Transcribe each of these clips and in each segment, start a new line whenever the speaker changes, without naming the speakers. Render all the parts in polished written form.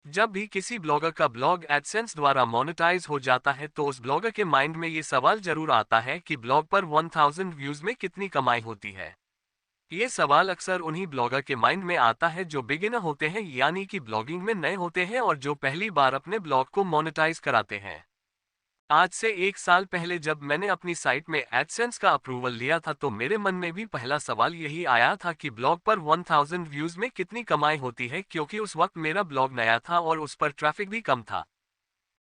जब भी किसी ब्लॉगर का ब्लॉग एडसेंस द्वारा मोनेटाइज हो जाता है तो उस ब्लॉगर के माइंड में ये सवाल जरूर आता है कि ब्लॉग पर 1000 व्यूज में कितनी कमाई होती है। ये सवाल अक्सर उन्हीं ब्लॉगर के माइंड में आता है जो बिगिनर होते हैं, यानी कि ब्लॉगिंग में नए होते हैं और जो पहली बार अपने ब्लॉग को मोनेटाइज कराते हैं। आज से 1 साल पहले जब मैंने अपनी साइट में एडसेंस का अप्रूवल लिया था तो मेरे मन में भी पहला सवाल यही आया था कि ब्लॉग पर 1000 व्यूज में कितनी कमाई होती है, क्योंकि उस वक्त मेरा ब्लॉग नया था और उस पर ट्रैफिक भी कम था।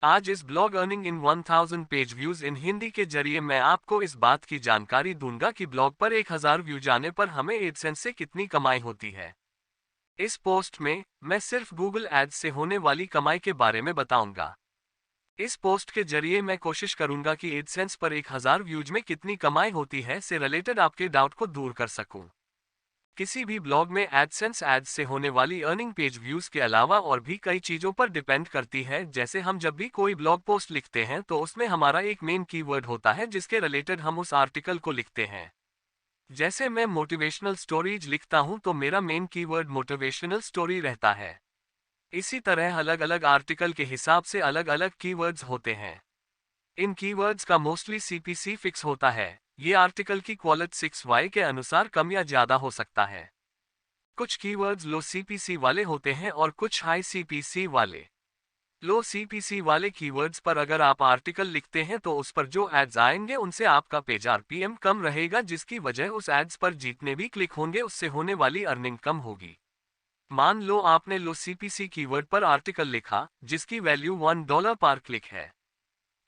आज इस blog earning in 1000 page views in Hindi के जरिए मैं आपको इस बात की जानकारी दूंगा कि ब्लॉग पर 1000 व्यू जाने पर हमें एडसेंस से कितनी कमाई होती है। इस पोस्ट में मैं सिर्फ गूगल एड्स से होने वाली कमाई के बारे में बताऊंगा। इस पोस्ट के जरिए मैं कोशिश करूंगा कि एडसेंस पर 1000 व्यूज में कितनी कमाई होती है से रिलेटेड आपके डाउट को दूर कर सकूं। किसी भी ब्लॉग में एडसेंस एड्स से होने वाली अर्निंग पेज व्यूज के अलावा और भी कई चीजों पर डिपेंड करती है। जैसे हम जब भी कोई ब्लॉग पोस्ट लिखते हैं तो उसमें हमारा एक मेन कीवर्ड होता है जिसके रिलेटेड हम उस आर्टिकल को लिखते हैं। जैसे मैं मोटिवेशनल स्टोरीज लिखता हूं तो मेरा मेन कीवर्ड मोटिवेशनल स्टोरी रहता है। इसी तरह अलग अलग आर्टिकल के हिसाब से अलग अलग कीवर्ड्स होते हैं। इन कीवर्ड्स का मोस्टली सीपीसी फिक्स होता है। ये आर्टिकल की क्वालिटी 6Y के अनुसार कम या ज्यादा हो सकता है। कुछ कीवर्ड्स लो सीपीसी वाले होते हैं और कुछ हाई सीपीसी वाले। लो सीपीसी वाले कीवर्ड्स पर अगर आप आर्टिकल लिखते हैं तो उस पर जो एड्स आएंगे उनसे आपका पेज आरपीएम कम रहेगा, जिसकी वजह उस एड्स पर जितने भी क्लिक होंगे उससे होने वाली अर्निंग कम होगी। मान लो आपने लो सीपीसी कीवर्ड पर आर्टिकल लिखा जिसकी वैल्यू $1 पर क्लिक है।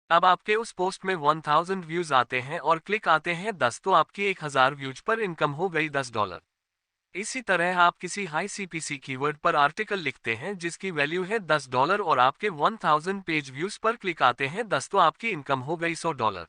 अब आपके उस पोस्ट में 1000 व्यूज आते हैं और क्लिक आते हैं 10, तो आपकी 1000 व्यूज पर इनकम हो गई $10। इसी तरह आप किसी हाई सीपीसी कीवर्ड पर आर्टिकल लिखते हैं जिसकी वैल्यू है $10 और आपके 1000 पेज व्यूज पर क्लिक आते हैं 10, तो आपकी इनकम हो गई $100।